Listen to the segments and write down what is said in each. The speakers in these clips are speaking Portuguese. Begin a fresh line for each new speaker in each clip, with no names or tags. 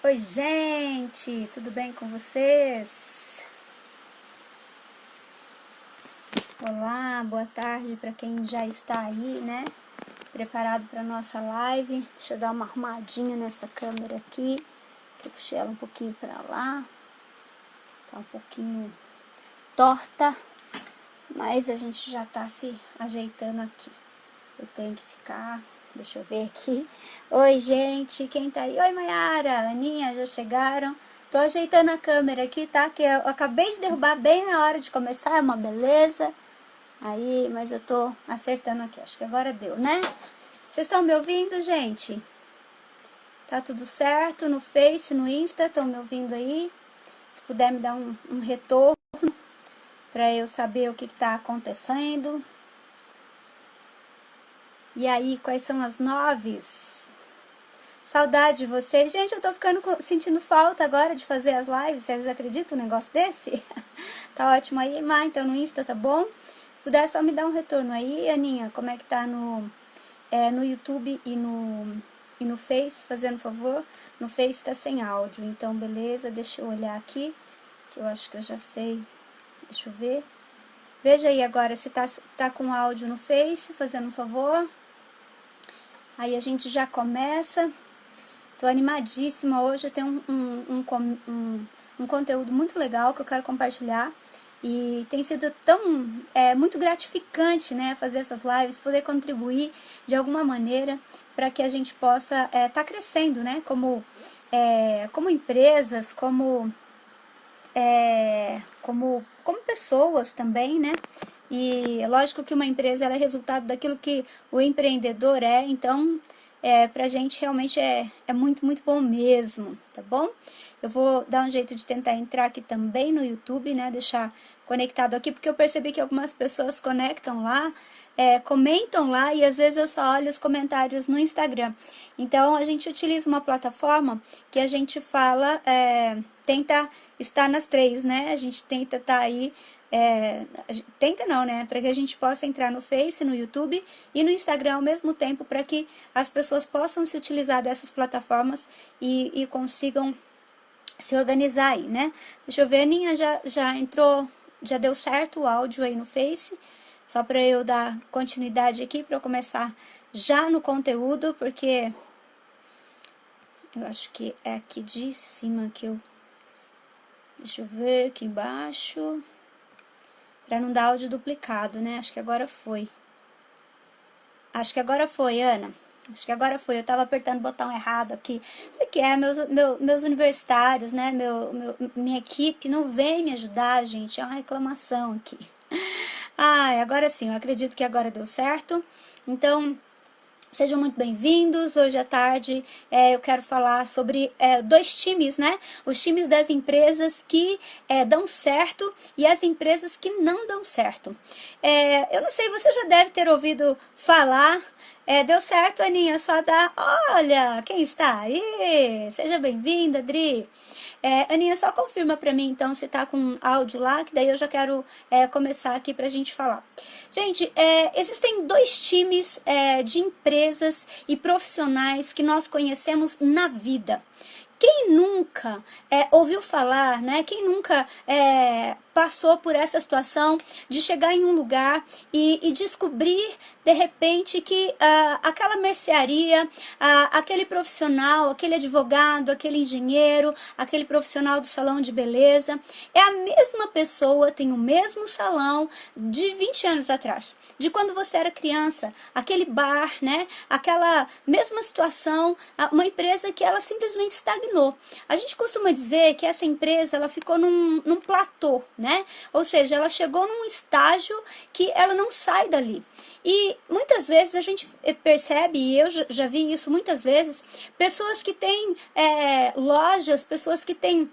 Oi, gente, tudo bem com vocês? Olá, boa tarde para quem já está aí, né? Preparado para nossa live. Deixa eu dar uma arrumadinha nessa câmera aqui, que eu puxei ela um pouquinho para lá. Tá um pouquinho torta, mas a gente já tá se ajeitando aqui. Eu tenho que ficar. Deixa eu ver aqui. Oi, gente, quem tá aí? Oi, Mayara, Aninha, já chegaram? Tô ajeitando a câmera aqui, tá? Que eu acabei de derrubar bem na hora de começar, é uma beleza. Aí, mas eu tô acertando aqui, acho que agora deu, né? Vocês estão me ouvindo, gente? Tá tudo certo no Face, no Insta? Estão me ouvindo aí? Se puder me dar um retorno pra eu saber o que tá acontecendo. E aí, quais são as noves? Saudade de vocês. Gente, eu tô sentindo falta agora de fazer as lives. Vocês acreditam num negócio desse? Tá ótimo aí, Má. Então no Insta, tá bom? Se puder só me dar um retorno aí, Aninha, como é que tá no YouTube e no Face, fazendo favor? No Face tá sem áudio, então beleza, deixa eu olhar aqui, que eu acho que eu já sei. Deixa eu ver. Veja aí agora se tá com áudio no Face, fazendo um favor. Aí a gente já começa. Tô animadíssima hoje, eu tenho um conteúdo muito legal que eu quero compartilhar. E tem sido muito gratificante, né, fazer essas lives, poder contribuir de alguma maneira para que a gente possa tá crescendo, né, como empresas, como pessoas também, né? E é lógico que uma empresa ela é resultado daquilo que o empreendedor é, então pra gente realmente é muito, muito bom mesmo, tá bom? Eu vou dar um jeito de tentar entrar aqui também no YouTube, né? Deixar conectado aqui, porque eu percebi que algumas pessoas conectam lá, comentam lá e às vezes eu só olho os comentários no Instagram. Então a gente utiliza uma plataforma que a gente fala, tenta estar nas três, né? A gente tenta estar aí, tenta não, né? Para que a gente possa entrar no Face, no YouTube e no Instagram ao mesmo tempo, para que as pessoas possam se utilizar dessas plataformas e consigam se organizar aí, né? Deixa eu ver, a Aninha já entrou, já deu certo o áudio aí no Face, só para eu dar continuidade aqui, para eu começar já no conteúdo, porque eu acho que é aqui de cima que eu... Deixa eu ver aqui embaixo, para não dar áudio duplicado, né? Acho que agora foi. Acho que agora foi, Ana. Acho que agora foi. Eu tava apertando o botão errado aqui. O que é? Meus universitários, né? Minha equipe não vem me ajudar, gente. É uma reclamação aqui. Agora sim, eu acredito que agora deu certo. Então, sejam muito bem-vindos. Hoje à tarde eu quero falar sobre dois times, né? Os times das empresas que dão certo e as empresas que não dão certo. Eu não sei, você já deve ter ouvido falar. Deu certo, Aninha, só dá... Olha, quem está aí? Seja bem-vinda, Adri. Aninha, só confirma pra mim, então, se tá com áudio lá, que daí eu já quero começar aqui pra gente falar. Gente, existem dois times de empresas e profissionais que nós conhecemos na vida. Quem nunca ouviu falar, né? Quem nunca passou por essa situação de chegar em um lugar e descobrir de repente que aquela mercearia, aquele profissional, aquele advogado, aquele engenheiro, aquele profissional do salão de beleza, é a mesma pessoa, tem o mesmo salão de 20 anos atrás, de quando você era criança, aquele bar, né? Aquela mesma situação, uma empresa que ela simplesmente estagnou. A gente costuma dizer que essa empresa ela ficou num platô, né? Ou seja, ela chegou num estágio que ela não sai dali. E muitas vezes a gente percebe, e eu já vi isso muitas vezes, pessoas que têm lojas, pessoas que têm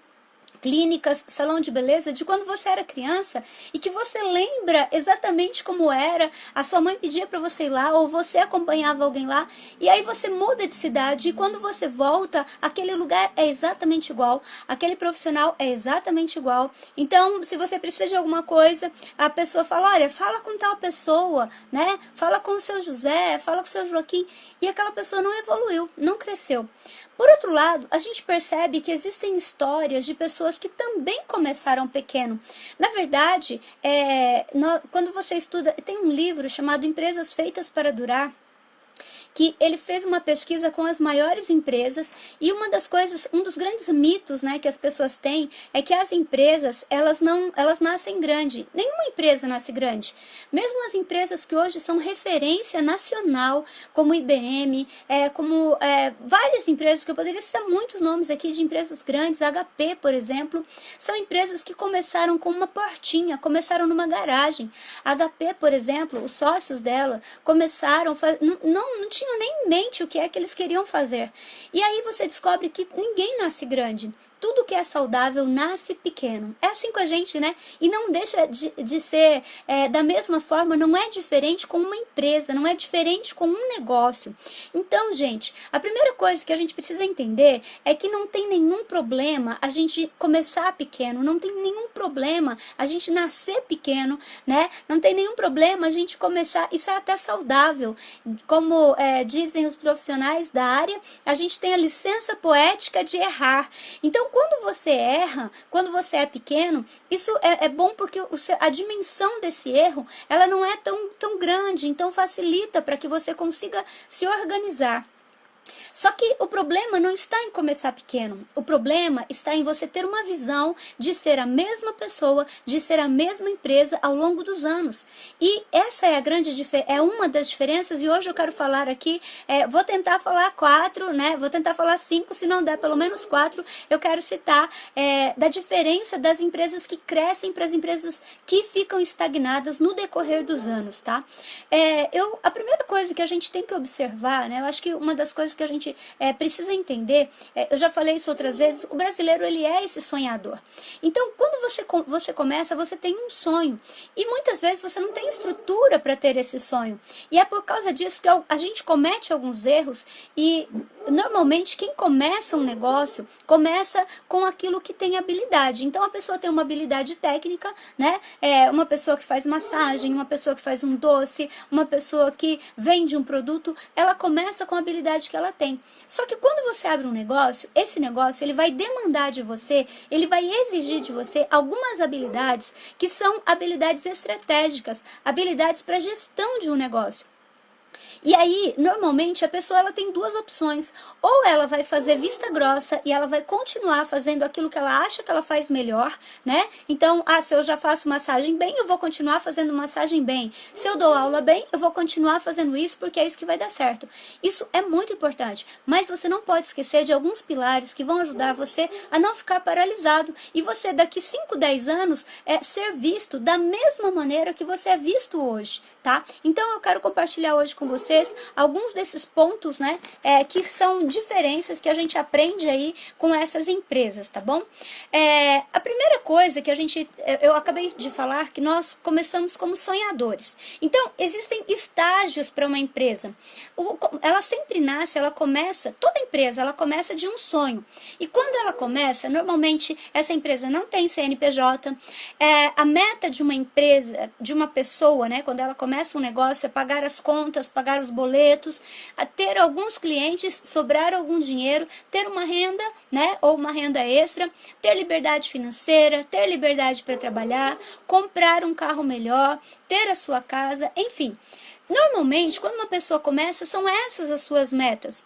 clínicas, salão de beleza, de quando você era criança e que você lembra exatamente como era, a sua mãe pedia para você ir lá ou você acompanhava alguém lá e aí você muda de cidade e quando você volta, aquele lugar é exatamente igual, aquele profissional é exatamente igual. Então, se você precisa de alguma coisa, a pessoa fala, olha, fala com tal pessoa, né? Fala com o seu José, fala com o seu Joaquim e aquela pessoa não evoluiu, não cresceu. Por outro lado, a gente percebe que existem histórias de pessoas que também começaram pequeno. Na verdade, quando você estuda, tem um livro chamado Empresas Feitas para Durar, que ele fez uma pesquisa com as maiores empresas, e uma das coisas, um dos grandes mitos, né, que as pessoas têm é que as empresas, elas nascem grande. Nenhuma empresa nasce grande. Mesmo as empresas que hoje são referência nacional, como IBM, várias empresas, que eu poderia citar muitos nomes aqui de empresas grandes, HP, por exemplo, são empresas que começaram com uma portinha, começaram numa garagem. A HP, por exemplo, os sócios dela começaram, não tinham nem em mente o que é que eles queriam fazer. E aí você descobre que ninguém nasce grande. Tudo que é saudável nasce pequeno. É assim com a gente, né? E não deixa de ser da mesma forma, não é diferente com uma empresa, não é diferente com um negócio. Então, gente, a primeira coisa que a gente precisa entender é que não tem nenhum problema a gente começar pequeno, não tem nenhum problema a gente nascer pequeno, né? Não tem nenhum problema a gente começar, isso é até saudável. Como dizem os profissionais da área, a gente tem a licença poética de errar. Então, quando você erra, quando você é pequeno, isso é bom porque a dimensão desse erro, ela não é tão grande, então facilita para que você consiga se organizar. Só que o problema não está em começar pequeno. O problema está em você ter uma visão de ser a mesma pessoa, de ser a mesma empresa ao longo dos anos. E essa é uma das diferenças, e hoje eu quero falar aqui, vou tentar falar 4, né? Vou tentar falar 5, se não der pelo menos 4, eu quero citar da diferença das empresas que crescem para as empresas que ficam estagnadas no decorrer dos anos, tá? A primeira coisa que a gente tem que observar, né? Eu acho que uma das coisas que a gente precisa entender, eu já falei isso outras vezes, o brasileiro, ele é esse sonhador. Então, quando você começa, você tem um sonho, e muitas vezes você não tem estrutura para ter esse sonho, e é por causa disso que a gente comete alguns erros, e normalmente quem começa um negócio, começa com aquilo que tem habilidade. Então a pessoa tem uma habilidade técnica, né? Uma pessoa que faz massagem, uma pessoa que faz um doce, uma pessoa que vende um produto, ela começa com a habilidade que ela tem. Só que quando você abre um negócio, esse negócio ele vai demandar de você, ele vai exigir de você algumas habilidades que são habilidades estratégicas, habilidades para gestão de um negócio. E aí, normalmente, a pessoa ela tem duas opções. Ou ela vai fazer vista grossa e ela vai continuar fazendo aquilo que ela acha que ela faz melhor, né? Então, se eu já faço massagem bem, eu vou continuar fazendo massagem bem. Se eu dou aula bem, eu vou continuar fazendo isso porque é isso que vai dar certo. Isso é muito importante, mas você não pode esquecer de alguns pilares que vão ajudar você a não ficar paralisado e você daqui 5, 10 anos ser visto da mesma maneira que você é visto hoje, tá? Então, eu quero compartilhar hoje com vocês alguns desses pontos, né, que são diferenças que a gente aprende aí com essas empresas, tá bom? A primeira coisa que eu acabei de falar que nós começamos como sonhadores. Então, existem estágios para uma empresa. Ela sempre nasce, toda empresa, ela começa de um sonho. E quando ela começa, normalmente essa empresa não tem CNPJ. A meta de uma empresa, de uma pessoa, né, quando ela começa um negócio, é pagar as contas, pagar os boletos, ter alguns clientes, sobrar algum dinheiro, ter uma renda, né, ou uma renda extra, ter liberdade financeira, ter liberdade para trabalhar, comprar um carro melhor, ter a sua casa, enfim. Normalmente, quando uma pessoa começa, são essas as suas metas.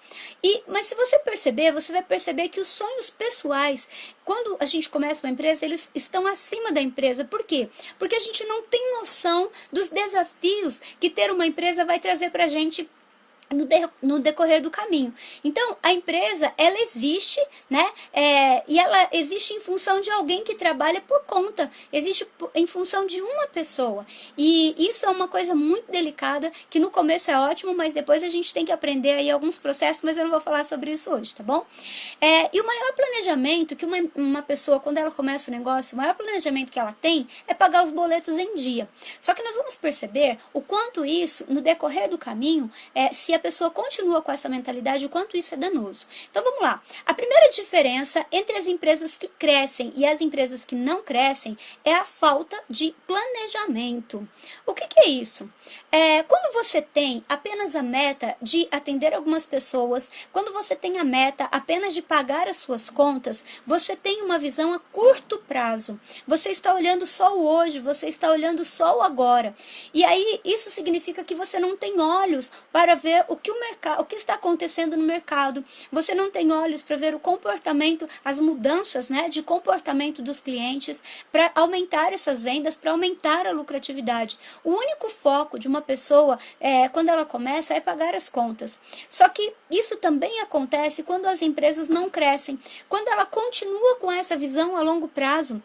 Mas se você perceber, você vai perceber que os sonhos pessoais, quando a gente começa uma empresa, eles estão acima da empresa. Por quê? Porque a gente não tem noção dos desafios que ter uma empresa vai trazer pra gente no decorrer do caminho. Então, a empresa, ela existe, né? E ela existe em função de alguém que trabalha por conta. Existe em função de uma pessoa. E isso é uma coisa muito delicada, que no começo é ótimo, mas depois a gente tem que aprender aí alguns processos, mas eu não vou falar sobre isso hoje, tá bom? E o maior planejamento que uma pessoa, quando ela começa o negócio, o maior planejamento que ela tem é pagar os boletos em dia. Só que nós vamos perceber o quanto isso, no decorrer do caminho, se a pessoa continua com essa mentalidade, o quanto isso é danoso. Então vamos lá. A primeira primeira diferença entre as empresas que crescem e as empresas que não crescem é a falta de planejamento. O que é isso? Quando você tem apenas a meta de atender algumas pessoas, quando você tem a meta apenas de pagar as suas contas, você tem uma visão a curto prazo. Você está olhando só o hoje, você está olhando só o agora. E aí isso significa que você não tem olhos para ver o que está acontecendo no mercado. Você não tem olhos para ver o comportamento, as mudanças, né, de comportamento dos clientes, para aumentar essas vendas, para aumentar a lucratividade. O único foco de uma pessoa, quando ela começa, é pagar as contas. Só que isso também acontece quando as empresas não crescem. Quando ela continua com essa visão a longo prazo,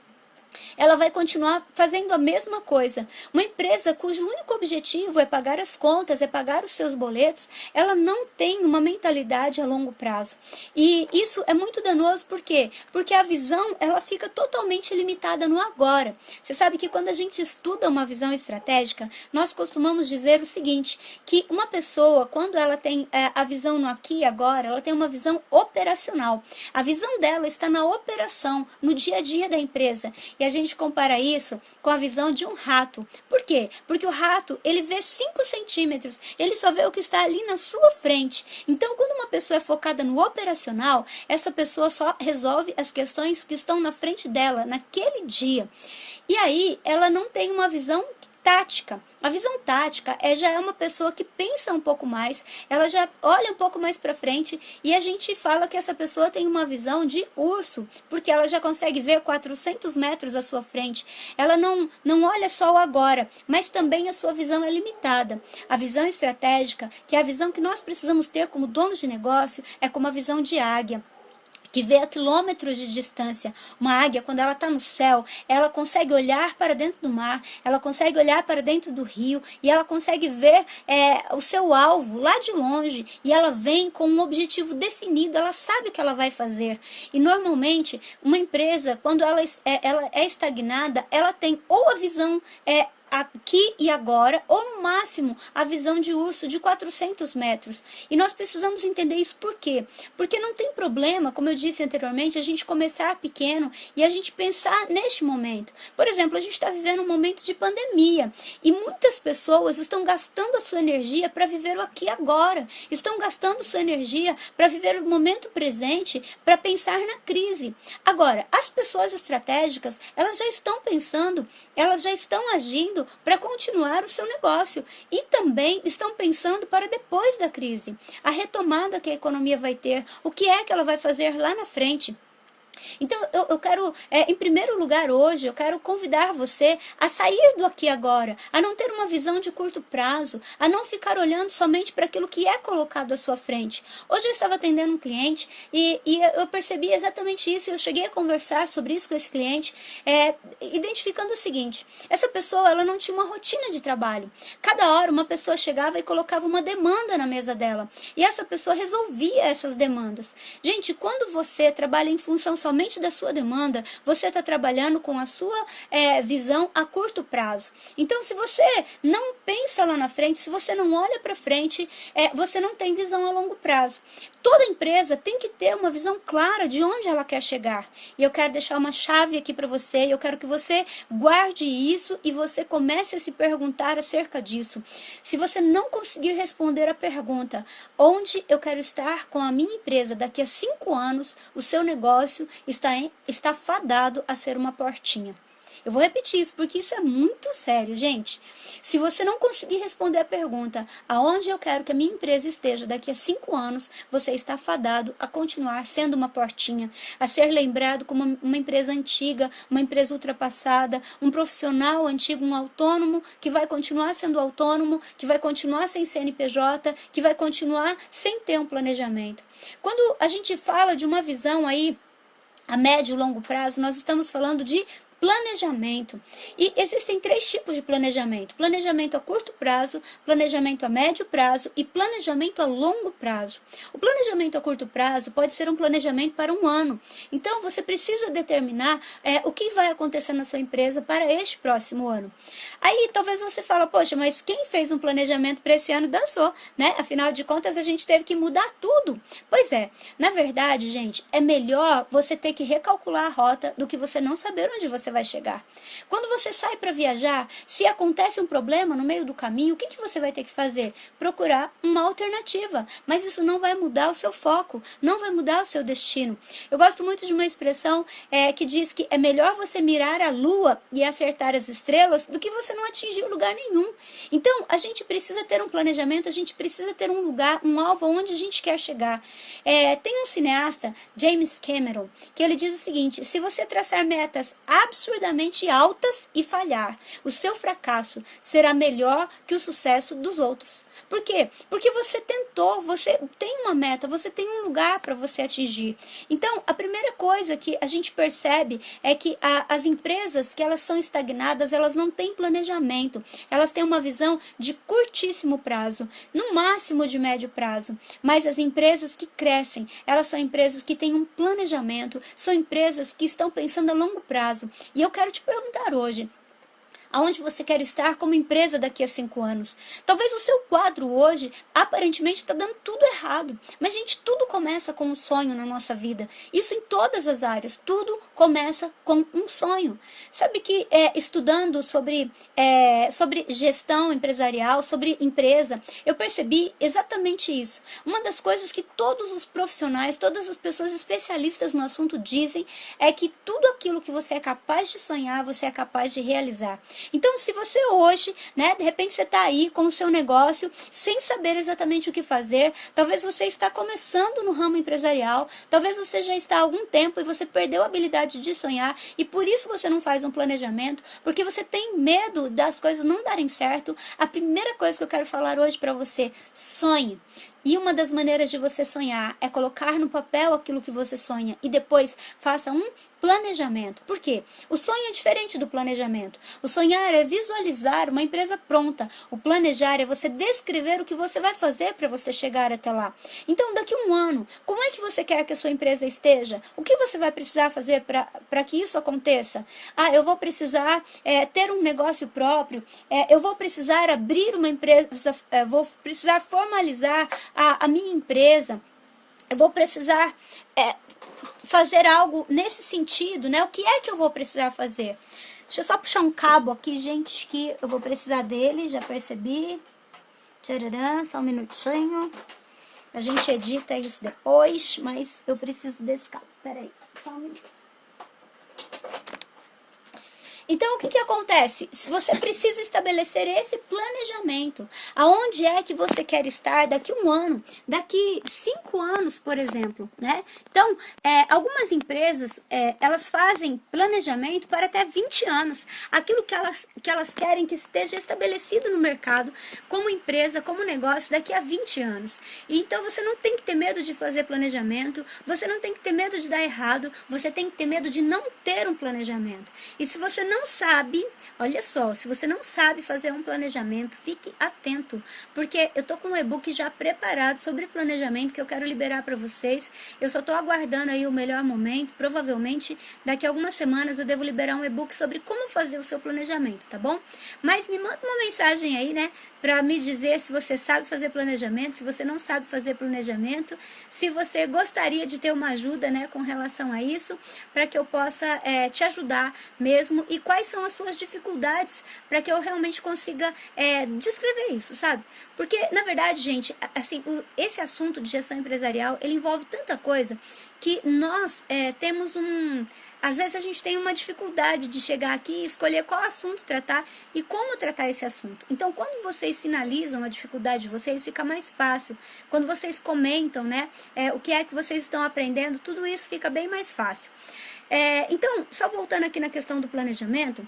ela vai continuar fazendo a mesma coisa. Uma empresa cujo único objetivo é pagar as contas, é pagar os seus boletos, ela não tem uma mentalidade a longo prazo. E isso é muito danoso, por quê? Porque a visão, ela fica totalmente limitada no agora. Você sabe que quando a gente estuda uma visão estratégica, nós costumamos dizer o seguinte, que uma pessoa, quando ela tem a visão no aqui e agora, ela tem uma visão operacional. A visão dela está na operação, no dia a dia da empresa. E a gente compara isso com a visão de um rato. Por quê? Porque o rato, ele vê 5 centímetros, ele só vê o que está ali na sua frente. Então, quando uma pessoa é focada no operacional, essa pessoa só resolve as questões que estão na frente dela, naquele dia. E aí, ela não tem uma visão tática. A visão tática já é uma pessoa que pensa um pouco mais, ela já olha um pouco mais para frente, e a gente fala que essa pessoa tem uma visão de urso, porque ela já consegue ver 400 metros à sua frente. Ela não olha só o agora, mas também a sua visão é limitada. A visão estratégica, que é a visão que nós precisamos ter como donos de negócio, é como a visão de águia, que vê a quilômetros de distância. Uma águia, quando ela está no céu, ela consegue olhar para dentro do mar, ela consegue olhar para dentro do rio, e ela consegue ver o seu alvo lá de longe, e ela vem com um objetivo definido, ela sabe o que ela vai fazer. E normalmente, uma empresa, quando ela é estagnada, ela tem ou a visão aqui e agora, ou no máximo a visão de urso de 400 metros. E nós precisamos entender isso por quê? Porque não tem problema, como eu disse anteriormente, a gente começar pequeno e a gente pensar neste momento. Por exemplo, a gente está vivendo um momento de pandemia e muitas pessoas estão gastando a sua energia para viver o aqui e agora, estão gastando sua energia para viver o momento presente, para pensar na crise. Agora, as pessoas estratégicas, elas já estão pensando, elas já estão agindo para continuar o seu negócio e também estão pensando para depois da crise, a retomada que a economia vai ter, o que é que ela vai fazer lá na frente. Então, eu quero, em primeiro lugar hoje, eu quero convidar você a sair do aqui e agora, a não ter uma visão de curto prazo, a não ficar olhando somente para aquilo que é colocado à sua frente. Hoje eu estava atendendo um cliente e eu percebi exatamente isso, eu cheguei a conversar sobre isso com esse cliente, identificando o seguinte, essa pessoa, ela não tinha uma rotina de trabalho. Cada hora uma pessoa chegava e colocava uma demanda na mesa dela, e essa pessoa resolvia essas demandas. Gente, quando você trabalha em função somente da sua demanda, você está trabalhando com a sua visão a curto prazo. Então, se você não pensa lá na frente, se você não olha para frente, você não tem visão a longo prazo. Toda empresa tem que ter uma visão clara de onde ela quer chegar. E eu quero deixar uma chave aqui para você, e eu quero que você guarde isso e você comece a se perguntar acerca disso. Se você não conseguir responder a pergunta, onde eu quero estar com a minha empresa daqui a 5 anos, o seu negócio está fadado a ser uma portinha. Eu vou repetir isso, porque isso é muito sério, gente. Se você não conseguir responder a pergunta, aonde eu quero que a minha empresa esteja daqui a 5 anos, você está fadado a continuar sendo uma portinha, a ser lembrado como uma empresa antiga, uma empresa ultrapassada, um profissional antigo, um autônomo, que vai continuar sendo autônomo, que vai continuar sem CNPJ, que vai continuar sem ter um planejamento. Quando a gente fala de uma visão aí, a médio e longo prazo, nós estamos falando de planejamento. E existem 3 tipos de planejamento: planejamento a curto prazo, planejamento a médio prazo e planejamento a longo prazo. O planejamento a curto prazo pode ser um planejamento para um ano. Então, você precisa determinar o que vai acontecer na sua empresa para este próximo ano. Aí, talvez você fale, poxa, mas quem fez um planejamento para esse ano dançou, né? Afinal de contas, a gente teve que mudar tudo. Pois é, na verdade, gente, é melhor você ter que recalcular a rota do que você não saber onde você vai chegar. Quando você sai para viajar, se acontece um problema no meio do caminho, o que você vai ter que fazer? Procurar uma alternativa. Mas isso não vai mudar o seu foco, não vai mudar o seu destino. Eu gosto muito de uma expressão que diz que é melhor você mirar a lua e acertar as estrelas do que você não atingir lugar nenhum. Então, a gente precisa ter um planejamento, a gente precisa ter um lugar, um alvo onde a gente quer chegar. Tem um cineasta, James Cameron, que ele diz o seguinte: se você traçar metas absurdamente altas e falhar, o seu fracasso será melhor que o sucesso dos outros. Por quê? Porque você tentou, você tem uma meta, você tem um lugar para você atingir. Então, a primeira coisa que a gente percebe é que as empresas que elas são estagnadas, elas não têm planejamento, elas têm uma visão de curtíssimo prazo, no máximo de médio prazo. Mas as empresas que crescem, elas são empresas que têm um planejamento, são empresas que estão pensando a longo prazo. E eu quero te perguntar hoje: aonde você quer estar como empresa daqui a 5 anos? Talvez o seu quadro hoje, aparentemente, está dando tudo errado. Mas, gente, tudo começa com um sonho na nossa vida. Isso em todas as áreas. Tudo começa com um sonho. Sabe que estudando sobre gestão empresarial, sobre empresa, eu percebi exatamente isso. Uma das coisas que todos os profissionais, todas as pessoas especialistas no assunto dizem é que tudo aquilo que você é capaz de sonhar, você é capaz de realizar. Então, se você hoje, né, de repente você está aí com o seu negócio, sem saber exatamente o que fazer, talvez você está começando no ramo empresarial, talvez você já está há algum tempo e você perdeu a habilidade de sonhar e por isso você não faz um planejamento, porque você tem medo das coisas não darem certo. A primeira coisa que eu quero falar hoje para você: sonhe. E uma das maneiras de você sonhar é colocar no papel aquilo que você sonha e depois faça um planejamento. Por quê? O sonho é diferente do planejamento. O sonhar é visualizar uma empresa pronta. O planejar é você descrever o que você vai fazer para você chegar até lá. Então, daqui a um ano, como é que você quer que a sua empresa esteja? O que você vai precisar fazer para que isso aconteça? Eu vou precisar ter um negócio próprio, eu vou precisar abrir uma empresa, vou precisar formalizar a minha empresa, eu vou precisar fazer algo nesse sentido, né? O que é que eu vou precisar fazer? Deixa eu só puxar um cabo aqui, gente, que eu vou precisar dele, já percebi. Tcharam, só um minutinho. A gente edita isso depois, mas eu preciso desse cabo. Peraí, só um minuto. Então, o que acontece? Se você precisa estabelecer esse planejamento, aonde é que você quer estar daqui a um ano, daqui 5 anos, por exemplo, né? Então, algumas empresas, elas fazem planejamento para até 20 anos, aquilo que elas querem que esteja estabelecido no mercado, como empresa, como negócio, daqui a 20 anos. E então, você não tem que ter medo de fazer planejamento, você não tem que ter medo de dar errado, você tem que ter medo de não ter um planejamento. E se você não sabe, olha só, se você não sabe fazer um planejamento, fique atento, porque eu tô com um e-book já preparado sobre planejamento que eu quero liberar para vocês. Eu só tô aguardando aí o melhor momento. Provavelmente daqui a algumas semanas eu devo liberar um e-book sobre como fazer o seu planejamento, tá bom? Mas me manda uma mensagem aí, né, para me dizer se você sabe fazer planejamento, se você não sabe fazer planejamento, se você gostaria de ter uma ajuda, né, com relação a isso, para que eu possa te ajudar mesmo, e quais são as suas dificuldades para que eu realmente consiga descrever isso, sabe? Porque, na verdade, gente, assim, esse assunto de gestão empresarial, ele envolve tanta coisa que nós temos às vezes a gente tem uma dificuldade de chegar aqui e escolher qual assunto tratar e como tratar esse assunto. Então, quando vocês sinalizam a dificuldade de vocês, fica mais fácil. Quando vocês comentam, né, o que é que vocês estão aprendendo, tudo isso fica bem mais fácil. Então, só voltando aqui na questão do planejamento.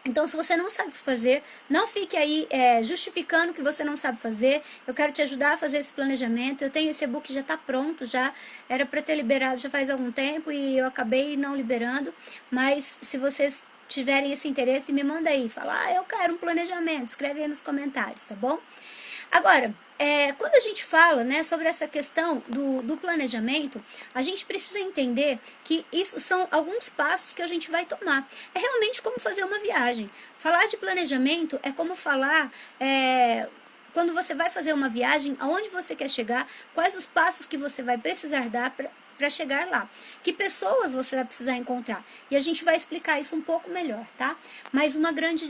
Então, se você não sabe fazer, não fique aí justificando que você não sabe fazer. Eu quero te ajudar a fazer esse planejamento. Eu tenho esse e-book, já está pronto, já era para ter liberado já faz algum tempo e eu acabei não liberando. Mas se vocês tiverem esse interesse, me manda aí. Fala, eu quero um planejamento. Escreve aí nos comentários, tá bom? Agora, quando a gente fala, né, sobre essa questão do planejamento, a gente precisa entender que isso são alguns passos que a gente vai tomar. É realmente como fazer uma viagem. Falar de planejamento é como falar... quando você vai fazer uma viagem, aonde você quer chegar, quais os passos que você vai precisar dar para chegar lá. Que pessoas você vai precisar encontrar. E a gente vai explicar isso um pouco melhor, tá? Mas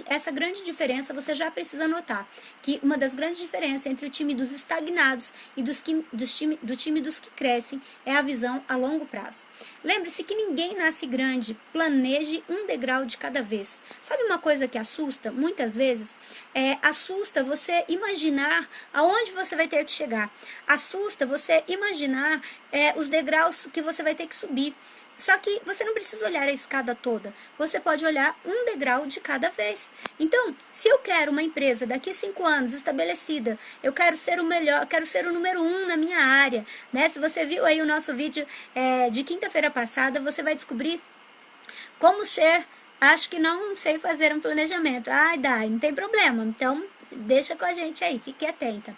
essa grande diferença você já precisa notar. Que uma das grandes diferenças entre o time dos estagnados e do time dos que crescem é a visão a longo prazo. Lembre-se que ninguém nasce grande, planeje um degrau de cada vez. Sabe uma coisa que assusta? Muitas vezes, assusta você imaginar aonde você vai ter que chegar. Assusta você imaginar os degraus que você vai ter que subir. Só que você não precisa olhar a escada toda, você pode olhar um degrau de cada vez. Então, se eu quero uma empresa daqui a 5 anos estabelecida, eu quero ser o melhor, quero ser o número 1 na minha área, né? Se você viu aí o nosso vídeo de quinta-feira passada, você vai descobrir como ser, acho que não sei fazer um planejamento. Ai, Dai, não tem problema, então deixa com a gente aí, fique atenta.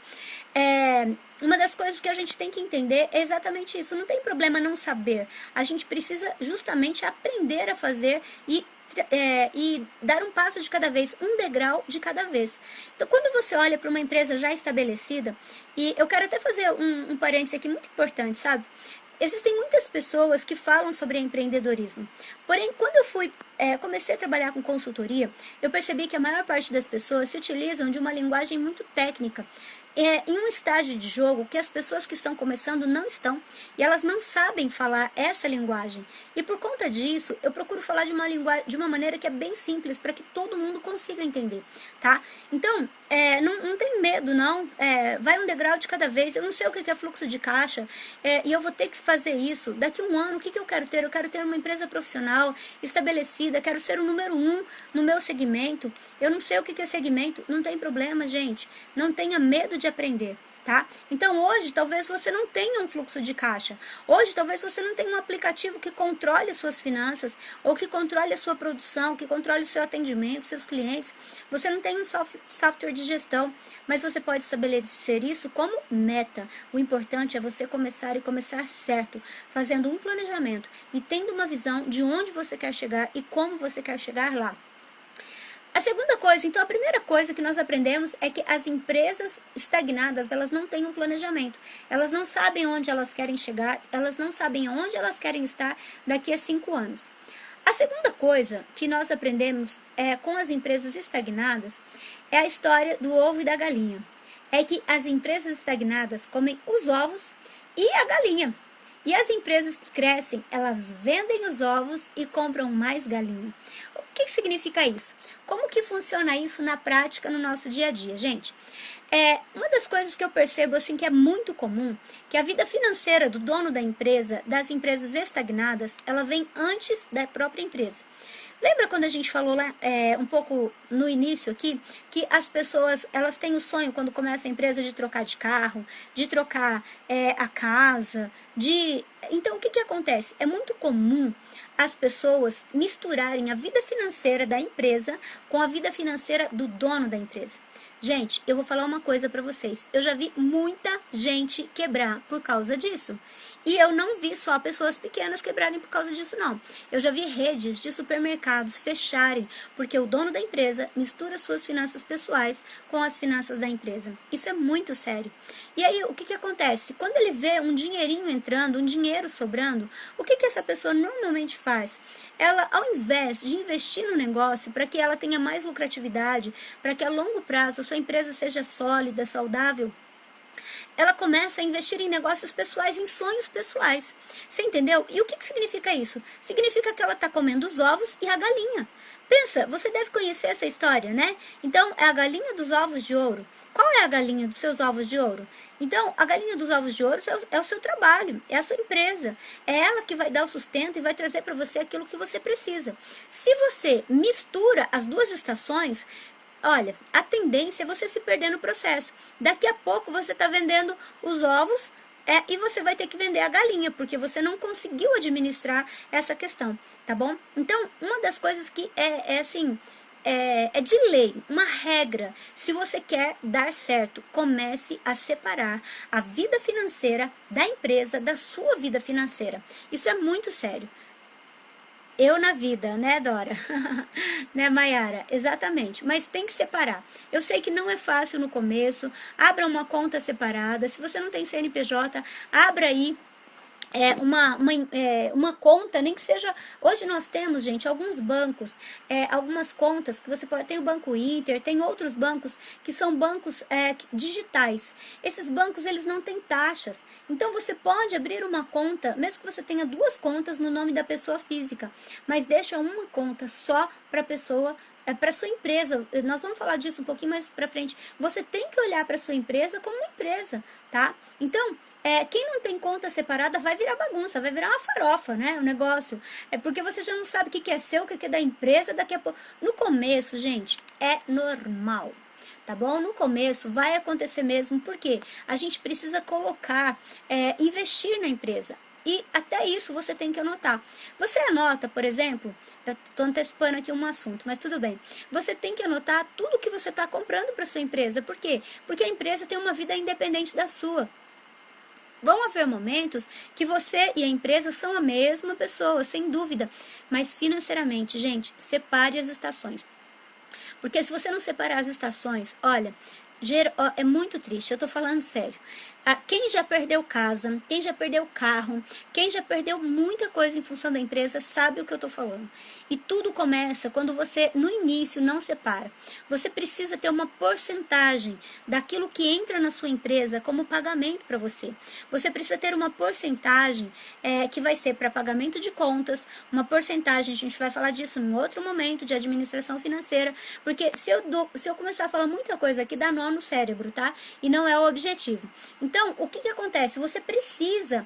Uma das coisas que a gente tem que entender é exatamente isso. Não tem problema não saber. A gente precisa justamente aprender a fazer e dar um passo de cada vez, um degrau de cada vez. Então, quando você olha para uma empresa já estabelecida, e eu quero até fazer um parênteses aqui muito importante, sabe? Existem muitas pessoas que falam sobre empreendedorismo. Porém, quando eu comecei a trabalhar com consultoria, eu percebi que a maior parte das pessoas se utilizam de uma linguagem muito técnica, em um estágio de jogo que as pessoas que estão começando não estão, e elas não sabem falar essa linguagem. E por conta disso, eu procuro falar de uma maneira que é bem simples, para que todo mundo consiga entender, tá? Então, não tem medo, não. Vai um degrau de cada vez. Eu não sei o que é fluxo de caixa, e eu vou ter que fazer isso. Daqui a um ano, o que eu quero ter? Eu quero ter uma empresa profissional estabelecida, quero ser o número 1 no meu segmento. Eu não sei o que é segmento. Não tem problema, gente. Não tenha medo de aprender, tá? Então hoje talvez você não tenha um fluxo de caixa. Hoje talvez você não tenha um aplicativo que controle as suas finanças, ou que controle a sua produção, que controle o seu atendimento, seus clientes. Você não tem um software de gestão, mas você pode estabelecer isso como meta. O importante é você começar e começar certo, fazendo um planejamento e tendo uma visão de onde você quer chegar e como você quer chegar lá. A segunda coisa, então a primeira coisa que nós aprendemos é que as empresas estagnadas, elas não têm um planejamento. Elas não sabem onde elas querem chegar, elas não sabem onde elas querem estar daqui a 5 anos. A segunda coisa que nós aprendemos com as empresas estagnadas é a história do ovo e da galinha. É que as empresas estagnadas comem os ovos e a galinha. E as empresas que crescem, elas vendem os ovos e compram mais galinha. O que significa isso? Como que funciona isso na prática no nosso dia a dia, gente? Uma das coisas que eu percebo assim que é muito comum, que a vida financeira do dono da empresa, das empresas estagnadas, ela vem antes da própria empresa. Lembra quando a gente falou lá um pouco no início aqui, que as pessoas elas têm o sonho quando começa a empresa de trocar de carro, de trocar a casa, Então o que acontece? É muito comum as pessoas misturarem a vida financeira da empresa com a vida financeira do dono da empresa. Gente, eu vou falar uma coisa para vocês. Eu já vi muita gente quebrar por causa disso. E eu não vi só pessoas pequenas quebrarem por causa disso, não. Eu já vi redes de supermercados fecharem porque o dono da empresa mistura suas finanças pessoais com as finanças da empresa. Isso é muito sério. E aí, o que acontece? Quando ele vê um dinheirinho entrando, um dinheiro sobrando, o que essa pessoa normalmente faz? Ela, ao invés de investir no negócio para que ela tenha mais lucratividade, para que a longo prazo a sua empresa seja sólida, saudável, ela começa a investir em negócios pessoais, em sonhos pessoais. Você entendeu? E o que significa isso? Significa que ela está comendo os ovos e a galinha. Pensa, você deve conhecer essa história, né? Então, é a galinha dos ovos de ouro. Qual é a galinha dos seus ovos de ouro? Então, a galinha dos ovos de ouro é o seu trabalho, é a sua empresa. É ela que vai dar o sustento e vai trazer para você aquilo que você precisa. Se você mistura as duas estações, olha, a tendência é você se perder no processo. Daqui a pouco você está vendendo os ovos E você vai ter que vender a galinha, porque você não conseguiu administrar essa questão, tá bom? Então, uma das coisas que é de lei, uma regra, se você quer dar certo, comece a separar a vida financeira da empresa, da sua vida financeira. Isso é muito sério. Eu na vida, né, Dora? Né, Mayara? Exatamente. Mas tem que separar. Eu sei que não é fácil no começo. Abra uma conta separada. Se você não tem CNPJ, abra aí uma conta, nem que seja... Hoje nós temos, gente, alguns bancos, algumas contas que você pode... Tem o Banco Inter, tem outros bancos que são bancos digitais. Esses bancos, eles não têm taxas. Então, você pode abrir uma conta, mesmo que você tenha 2 contas no nome da pessoa física, mas deixa uma conta só para a pessoa, para sua empresa. Nós vamos falar disso um pouquinho mais para frente. Você tem que olhar para sua empresa como uma empresa, tá? Então, quem não tem conta separada vai virar bagunça, vai virar uma farofa, né? O negócio. É porque você já não sabe o que é seu, o que é da empresa, daqui a pouco. No começo, gente, é normal. Tá bom? No começo vai acontecer mesmo, porque a gente precisa colocar, investir na empresa. E até isso você tem que anotar. Você anota, por exemplo, eu estou antecipando aqui um assunto, mas tudo bem. Você tem que anotar tudo que você está comprando para sua empresa. Por quê? Porque a empresa tem uma vida independente da sua. Vão haver momentos que você e a empresa são a mesma pessoa, sem dúvida. Mas financeiramente, gente, separe as estações. Porque se você não separar as estações, olha, é muito triste, eu tô falando sério. Quem já perdeu casa, quem já perdeu carro, quem já perdeu muita coisa em função da empresa, sabe o que eu tô falando. E tudo começa quando você, no início, não separa. Você precisa ter uma porcentagem daquilo que entra na sua empresa como pagamento para você. Você precisa ter uma porcentagem que vai ser para pagamento de contas, uma porcentagem, a gente vai falar disso num outro momento, de administração financeira, porque se eu começar a falar muita coisa aqui, dá nó no cérebro, tá? E não é o objetivo. Então, o que acontece? Você precisa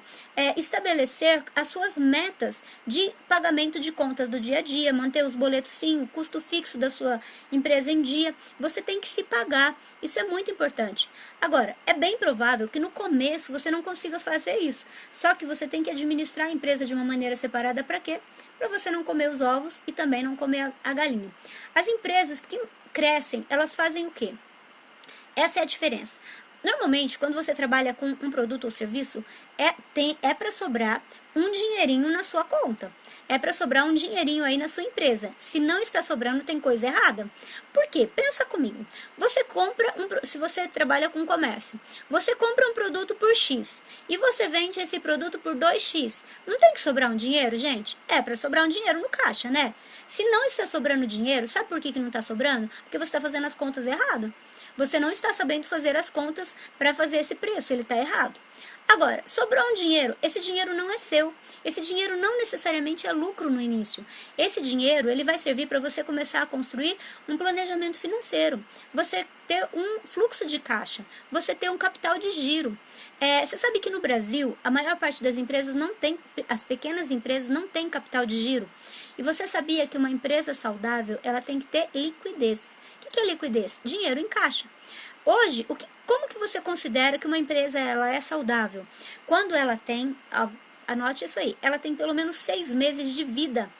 estabelecer as suas metas de pagamento de contas do dia a dia, manter os boletos sim, o custo fixo da sua empresa em dia. Você tem que se pagar. Isso é muito importante. Agora, é bem provável que no começo você não consiga fazer isso. Só que você tem que administrar a empresa de uma maneira separada. Para quê? Para você não comer os ovos e também não comer a galinha. As empresas que crescem, elas fazem o quê? Essa é a diferença. Normalmente, quando você trabalha com um produto ou serviço, é para sobrar um dinheirinho na sua conta. É para sobrar um dinheirinho aí na sua empresa. Se não está sobrando, tem coisa errada. Por quê? Pensa comigo. Você compra, se você trabalha com comércio, você compra um produto por X e você vende esse produto por 2X. Não tem que sobrar um dinheiro, gente? É para sobrar um dinheiro no caixa, né? Se não está sobrando dinheiro, sabe por que não está sobrando? Porque você está fazendo as contas errado. Você não está sabendo fazer as contas para fazer esse preço, ele está errado. Agora, sobrou um dinheiro, esse dinheiro não é seu. Esse dinheiro não necessariamente é lucro no início. Esse dinheiro, ele vai servir para você começar a construir um planejamento financeiro. Você ter um fluxo de caixa, você ter um capital de giro. Você sabe que no Brasil, a maior parte das empresas não tem, as pequenas empresas não têm capital de giro. E você sabia que uma empresa saudável, ela tem que ter liquidez. O que é liquidez? Dinheiro em caixa. Hoje, como que você considera que uma empresa ela é saudável? Quando ela tem, anote isso aí, ela tem pelo menos 6 meses de vida.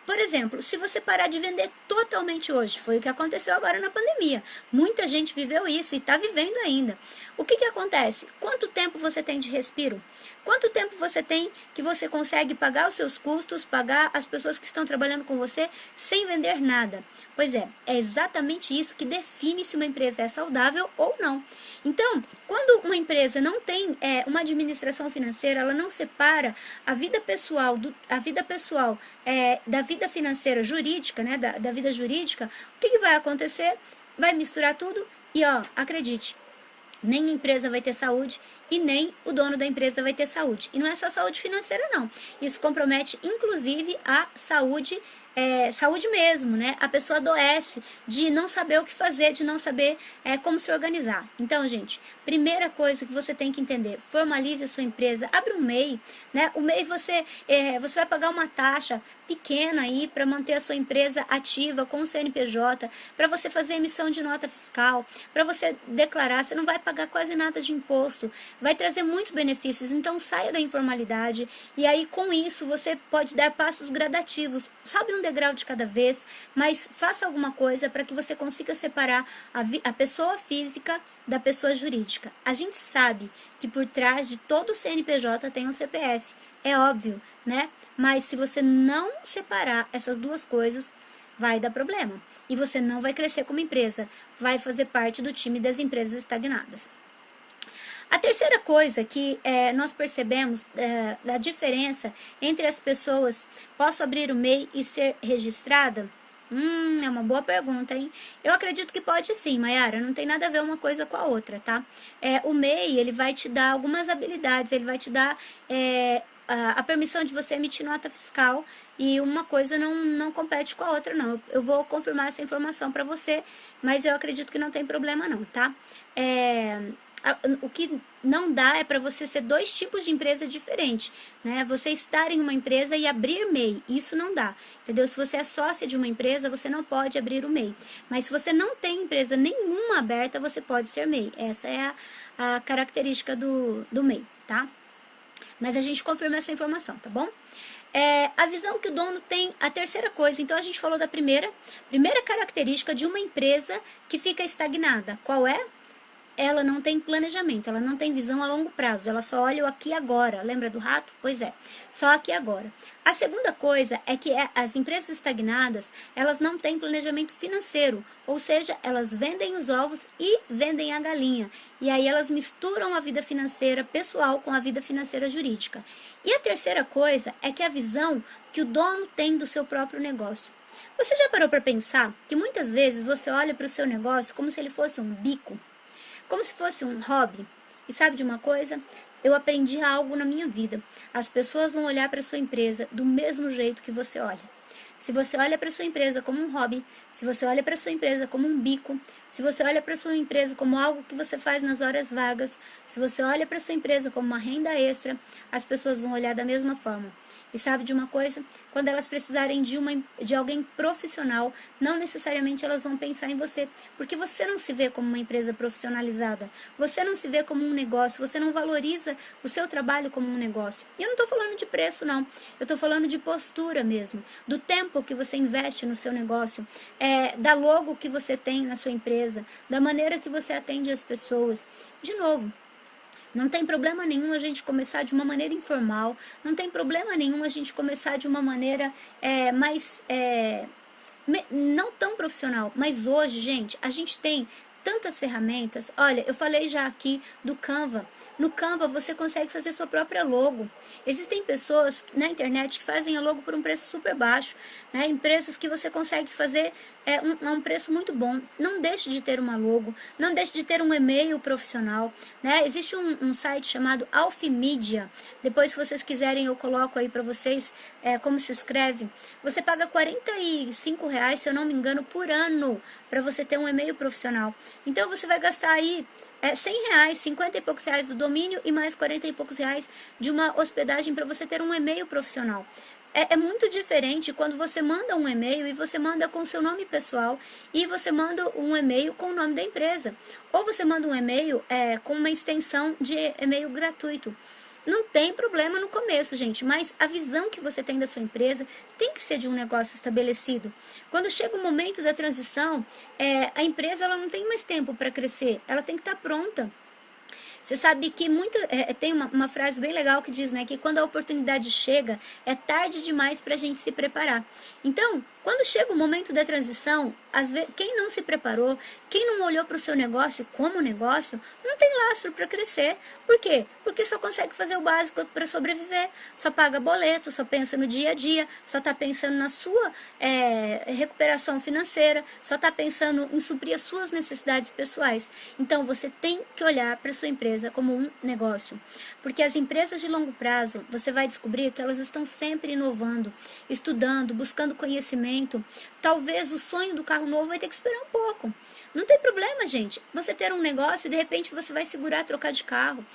Por exemplo, se você parar de vender totalmente hoje, foi o que aconteceu agora na pandemia. Muita gente viveu isso e está vivendo ainda. O que acontece? Quanto tempo você tem de respiro? Quanto tempo você tem que você consegue pagar os seus custos, pagar as pessoas que estão trabalhando com você sem vender nada? Pois é exatamente isso que define se uma empresa é saudável ou não. Então, quando uma empresa não tem uma administração financeira, ela não separa a vida pessoal, da vida financeira jurídica, né, da vida jurídica, o que vai acontecer? Vai misturar tudo e, acredite, nem a empresa vai ter saúde e nem o dono da empresa vai ter saúde. E não é só saúde financeira, não. Isso compromete, inclusive, a saúde mesmo, né? A pessoa adoece de não saber o que fazer, de não saber como se organizar. Então, gente, primeira coisa que você tem que entender, formalize a sua empresa, abre um MEI, né? O MEI você vai pagar uma taxa pequena aí para manter a sua empresa ativa com o CNPJ, para você fazer emissão de nota fiscal, para você declarar, você não vai pagar quase nada de imposto. vai trazer muitos benefícios. Então saia da informalidade e aí com isso você pode dar passos gradativos. Sobe um degrau de cada vez, mas faça alguma coisa para que você consiga separar a pessoa física da pessoa jurídica. A gente sabe que por trás de todo CNPJ tem um CPF, é óbvio, né? Mas se você não separar essas duas coisas, vai dar problema. E você não vai crescer como empresa, vai fazer parte do time das empresas estagnadas. A terceira coisa que nós percebemos da diferença entre as pessoas, posso abrir o MEI e ser registrada? É uma boa pergunta, hein? Eu acredito que pode sim, Mayara, não tem nada a ver uma coisa com a outra, tá? O MEI, ele vai te dar algumas habilidades, ele vai te dar a permissão de você emitir nota fiscal e uma coisa não compete com a outra, não. Eu vou confirmar essa informação para você, mas eu acredito que não tem problema não, tá? O que não dá é para você ser dois tipos de empresa diferentes, né? Você estar em uma empresa e abrir MEI, isso não dá, entendeu? Se você é sócia de uma empresa, você não pode abrir o MEI. Mas se você não tem empresa nenhuma aberta, você pode ser MEI. Essa é a característica do MEI, tá? Mas a gente confirma essa informação, tá bom? A visão que o dono tem, a terceira coisa, então a gente falou da primeira característica de uma empresa que fica estagnada. Qual é? Ela não tem planejamento, ela não tem visão a longo prazo, ela só olha o aqui e agora. Lembra do rato? Pois é, só aqui e agora. A segunda coisa é que as empresas estagnadas, elas não têm planejamento financeiro, ou seja, elas vendem os ovos e vendem a galinha. E aí elas misturam a vida financeira pessoal com a vida financeira jurídica. E a terceira coisa é que a visão que o dono tem do seu próprio negócio. Você já parou para pensar que muitas vezes você olha para o seu negócio como se ele fosse um bico? Como se fosse um hobby. E sabe de uma coisa? Eu aprendi algo na minha vida. As pessoas vão olhar para a sua empresa do mesmo jeito que você olha. Se você olha para a sua empresa como um hobby, se você olha para a sua empresa como um bico, se você olha para a sua empresa como algo que você faz nas horas vagas, se você olha para a sua empresa como uma renda extra, as pessoas vão olhar da mesma forma. E sabe de uma coisa? Quando elas precisarem de alguém profissional, não necessariamente elas vão pensar em você, porque você não se vê como uma empresa profissionalizada, você não se vê como um negócio, você não valoriza o seu trabalho como um negócio. E eu não estou falando de preço, não. Eu estou falando de postura mesmo, do tempo que você investe no seu negócio, da logo que você tem na sua empresa, da maneira que você atende as pessoas. De novo, não tem problema nenhum a gente começar de uma maneira informal, não tem problema nenhum a gente começar de uma maneira não tão profissional. Mas hoje, gente, a gente tem tantas ferramentas. Olha, eu falei já aqui do Canva. No Canva você consegue fazer sua própria logo. Existem pessoas na internet que fazem a logo por um preço super baixo, né? Empresas que você consegue fazer um preço muito bom. Não deixe de ter uma logo, não deixe de ter um e-mail profissional, né? Existe um site chamado Alfimedia. Depois, se vocês quiserem, eu coloco aí para vocês como se escreve. Você paga R$45, se eu não me engano, por ano para você ter um e-mail profissional. Então você vai gastar aí R$100, 50 e poucos reais do domínio e mais 40 e poucos reais de uma hospedagem para você ter um e-mail profissional. É muito diferente quando você manda um e-mail e você manda com seu nome pessoal e você manda um e-mail com o nome da empresa. Ou você manda um e-mail com uma extensão de e-mail gratuito. Não tem problema no começo, gente, mas a visão que você tem da sua empresa tem que ser de um negócio estabelecido. Quando chega o momento da transição, a empresa ela não tem mais tempo para crescer, ela tem que estar pronta. Você sabe que tem uma frase bem legal que diz, né, que quando a oportunidade chega, é tarde demais para a gente se preparar. Então, quando chega o momento da transição, às vezes, quem não se preparou, quem não olhou para o seu negócio como negócio, não tem lastro para crescer. Por quê? Porque só consegue fazer o básico para sobreviver, só paga boleto, só pensa no dia a dia, só está pensando na sua recuperação financeira, só está pensando em suprir as suas necessidades pessoais. Então, você tem que olhar para a sua empresa como um negócio. Porque as empresas de longo prazo, você vai descobrir que elas estão sempre inovando, estudando, buscando conhecimento, momento. Talvez o sonho do carro novo vai ter que esperar um pouco. Não tem problema, gente. Você ter um negócio, de repente você vai segurar, trocar de carro.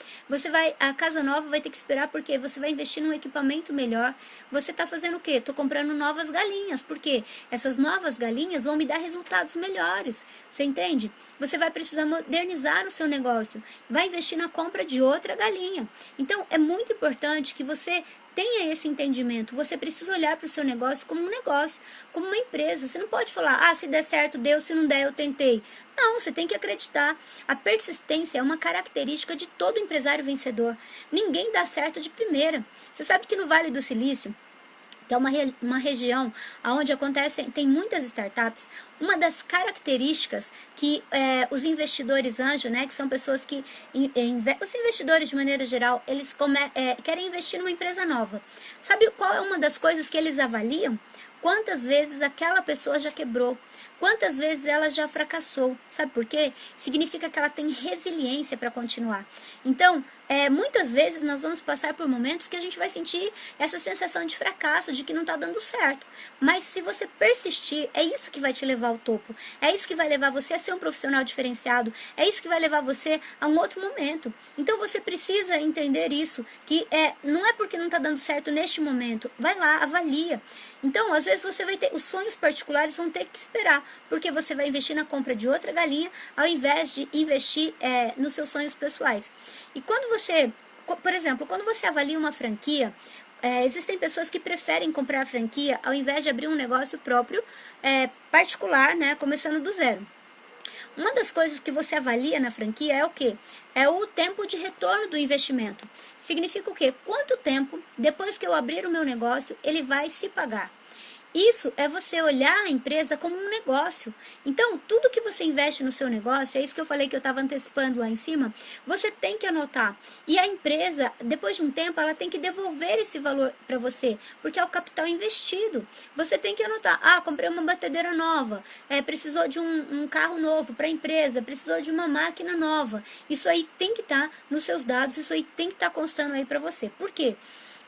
A casa nova vai ter que esperar porque você vai investir num equipamento melhor. Você está fazendo o quê? Estou comprando novas galinhas, porque essas novas galinhas vão me dar resultados melhores. Você entende? Você vai precisar modernizar o seu negócio. Vai investir na compra de outra galinha. Então, é muito importante que você tenha esse entendimento. Você precisa olhar para o seu negócio como um negócio, como uma empresa. Você não pode falar, se der certo, deu, se não der, eu tentei. Não, você tem que acreditar. A persistência é uma característica de todo empresário vencedor. Ninguém dá certo de primeira. Você sabe que no Vale do Silício, que é uma região onde tem muitas startups, uma das características que os investidores anjo, né, que são pessoas que, os investidores de maneira geral, eles querem investir numa empresa nova. Sabe qual é uma das coisas que eles avaliam? Quantas vezes aquela pessoa já quebrou? Quantas vezes ela já fracassou? Sabe por quê? Significa que ela tem resiliência para continuar. Então, muitas vezes nós vamos passar por momentos que a gente vai sentir essa sensação de fracasso, de que não está dando certo. Mas se você persistir, é isso que vai te levar ao topo. É isso que vai levar você a ser um profissional diferenciado. É isso que vai levar você a um outro momento. Então você precisa entender isso, que não é porque não está dando certo neste momento. Vai lá, avalia. Então, às vezes você vai ter, os sonhos particulares vão ter que esperar, porque você vai investir na compra de outra galinha, ao invés de investir nos seus sonhos pessoais. E quando você, por exemplo, quando você avalia uma franquia, existem pessoas que preferem comprar franquia ao invés de abrir um negócio próprio, particular, né, começando do zero. Uma das coisas que você avalia na franquia é o quê? É o tempo de retorno do investimento. Significa o quê? Quanto tempo, depois que eu abrir o meu negócio, ele vai se pagar? Isso é você olhar a empresa como um negócio. Então, tudo que você investe no seu negócio, é isso que eu falei que eu estava antecipando lá em cima, você tem que anotar. E a empresa, depois de um tempo, ela tem que devolver esse valor para você, porque é o capital investido. Você tem que anotar, comprei uma batedeira nova, precisou de um carro novo para a empresa, precisou de uma máquina nova. Isso aí tem que estar nos seus dados, isso aí tem que estar constando aí para você. Por quê?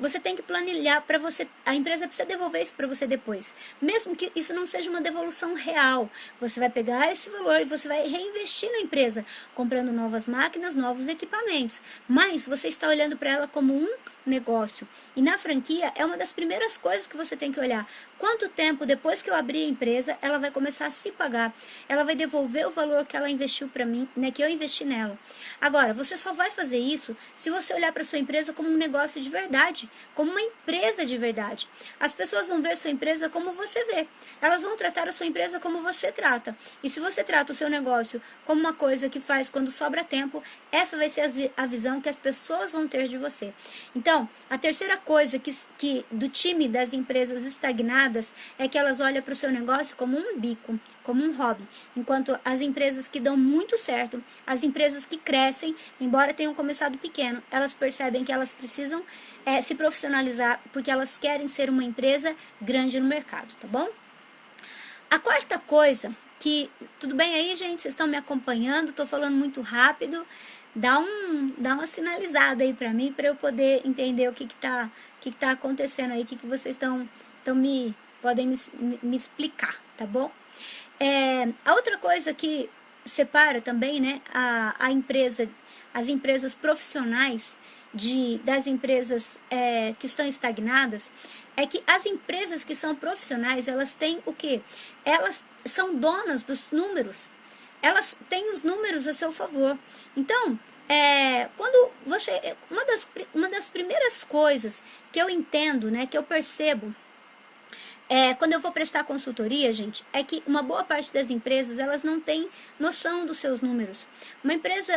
Você tem que planilhar para você, a empresa precisa devolver isso para você depois. Mesmo que isso não seja uma devolução real, você vai pegar esse valor e você vai reinvestir na empresa, comprando novas máquinas, novos equipamentos. Mas você está olhando para ela como um negócio. E na franquia é uma das primeiras coisas que você tem que olhar. Quanto tempo depois que eu abrir a empresa, ela vai começar a se pagar? Ela vai devolver o valor que ela investiu para mim, né, que eu investi nela. Agora, você só vai fazer isso se você olhar para sua empresa como um negócio de verdade, como uma empresa de verdade. As pessoas vão ver sua empresa como você vê. Elas vão tratar a sua empresa como você trata. E se você trata o seu negócio como uma coisa que faz quando sobra tempo, essa vai ser a visão que as pessoas vão ter de você. Então, a terceira coisa que do time das empresas estagnadas é que elas olham para o seu negócio como um bico, como um hobby. Enquanto as empresas que dão muito certo, as empresas que crescem, embora tenham começado pequeno, elas percebem que elas precisam se profissionalizar porque elas querem ser uma empresa grande no mercado, tá bom? A quarta coisa tudo bem aí, gente? Vocês estão me acompanhando? Estou falando muito rápido. Dá uma sinalizada aí para mim, para eu poder entender o que tá acontecendo aí, o que vocês podem me explicar, tá bom? A outra coisa que separa também, né, as empresas profissionais das empresas que estão estagnadas, é que as empresas que são profissionais, elas têm o quê? Elas são donas dos números. Elas têm os números a seu favor. Então, quando uma das primeiras coisas que eu entendo, né, que eu percebo, quando eu vou prestar consultoria, gente, é que uma boa parte das empresas, elas não têm noção dos seus números. Uma empresa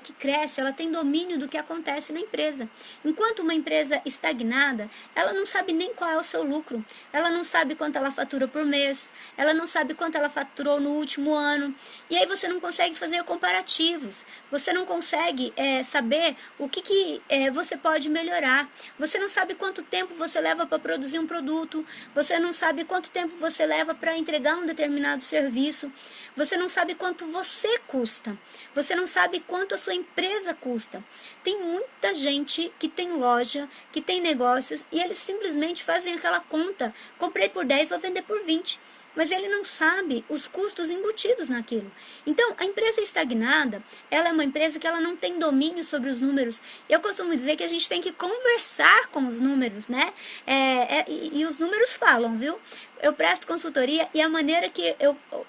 que cresce, ela tem domínio do que acontece na empresa. Enquanto uma empresa estagnada, ela não sabe nem qual é o seu lucro. Ela não sabe quanto ela fatura por mês. Ela não sabe quanto ela faturou no último ano. E aí você não consegue fazer comparativos. Você não consegue saber o que você pode melhorar. Você não sabe quanto tempo você leva para produzir um produto. Você não sabe quanto tempo você leva para entregar um determinado serviço. Você não sabe quanto você custa. Você não sabe quanto a sua empresa custa. Tem muita gente que tem loja, que tem negócios, e eles simplesmente fazem aquela conta, comprei por 10, vou vender por 20. Mas ele não sabe os custos embutidos naquilo. Então, a empresa estagnada, ela é uma empresa que ela não tem domínio sobre os números. Eu costumo dizer que a gente tem que conversar com os números, né? E os números falam, viu? Eu presto consultoria e a maneira que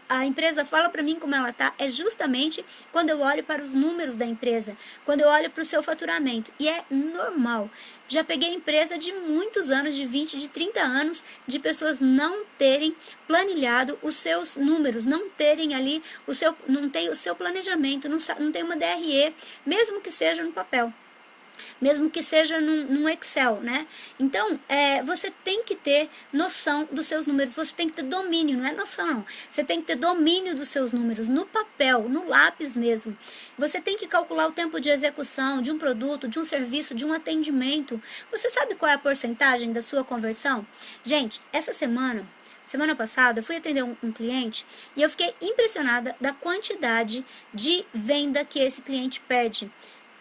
a empresa fala para mim como ela tá é justamente quando eu olho para os números da empresa, quando eu olho para o seu faturamento. E é normal. Já peguei empresa de muitos anos, de 20, de 30 anos, de pessoas não terem planilhado os seus números, não terem ali não tem o seu planejamento, não tem uma DRE, mesmo que seja no papel. Mesmo que seja num Excel, né? Então, você tem que ter noção dos seus números, você tem que ter domínio, não é noção, não. Você tem que ter domínio dos seus números, no papel, no lápis mesmo. Você tem que calcular o tempo de execução de um produto, de um serviço, de um atendimento. Você sabe qual é a porcentagem da sua conversão? Gente, essa semana passada, eu fui atender um cliente e eu fiquei impressionada da quantidade de venda que esse cliente perde.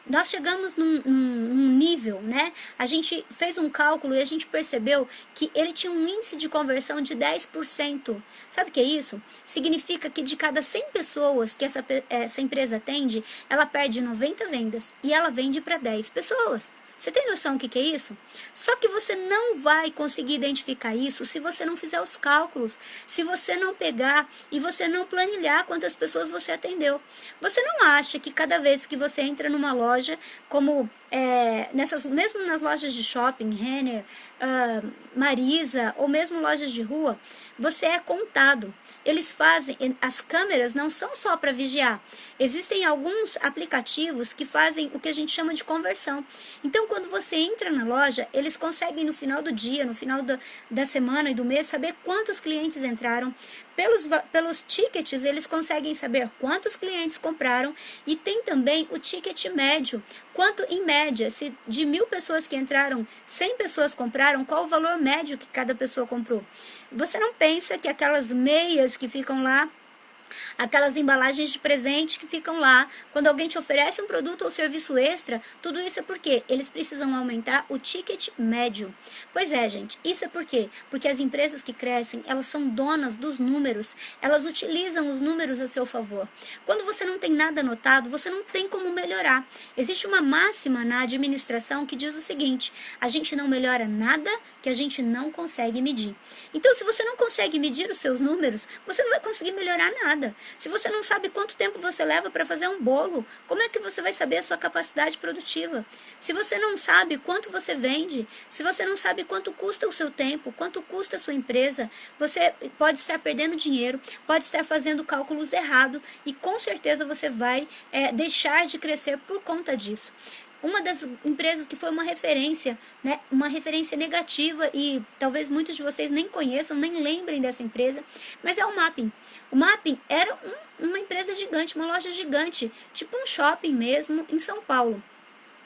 Nós chegamos num nível, né? A gente fez um cálculo e a gente percebeu que ele tinha um índice de conversão de 10%. Sabe o que é isso? Significa que de cada 100 pessoas que essa empresa atende, ela perde 90 vendas e ela vende para 10 pessoas. Você tem noção do que é isso? Só que você não vai conseguir identificar isso se você não fizer os cálculos, se você não pegar e você não planilhar quantas pessoas você atendeu. Você não acha que cada vez que você entra numa loja, como mesmo nas lojas de shopping, Renner, Marisa, ou mesmo lojas de rua, você é contado. Eles fazem, as câmeras não são só para vigiar. Existem alguns aplicativos que fazem o que a gente chama de conversão. Então, quando você entra na loja, eles conseguem no final do dia, no final da semana e do mês, saber quantos clientes entraram. Pelos tickets, eles conseguem saber quantos clientes compraram e tem também o ticket médio. Quanto, em média, se de 1.000 pessoas que entraram, 100 pessoas compraram, qual o valor médio que cada pessoa comprou? Você não pensa que aquelas meias que ficam lá, aquelas embalagens de presente que ficam lá, quando alguém te oferece um produto ou serviço extra, tudo isso é porque eles precisam aumentar o ticket médio. Pois é, gente, isso é por quê? Porque as empresas que crescem, elas são donas dos números, elas utilizam os números a seu favor. Quando você não tem nada anotado, você não tem como melhorar. Existe uma máxima na administração que diz o seguinte: a gente não melhora nada que a gente não consegue medir. Então, se você não consegue medir os seus números, você não vai conseguir melhorar nada. Se você não sabe quanto tempo você leva para fazer um bolo, como é que você vai saber a sua capacidade produtiva? Se você não sabe quanto você vende, se você não sabe quanto custa o seu tempo, quanto custa a sua empresa, você pode estar perdendo dinheiro, pode estar fazendo cálculos errados e com certeza você vai deixar de crescer por conta disso. Uma das empresas que foi uma referência, né, uma referência negativa, e talvez muitos de vocês nem conheçam, nem lembrem dessa empresa, mas é o Mapping. O Mapping era uma empresa gigante, uma loja gigante, tipo um shopping mesmo, em São Paulo.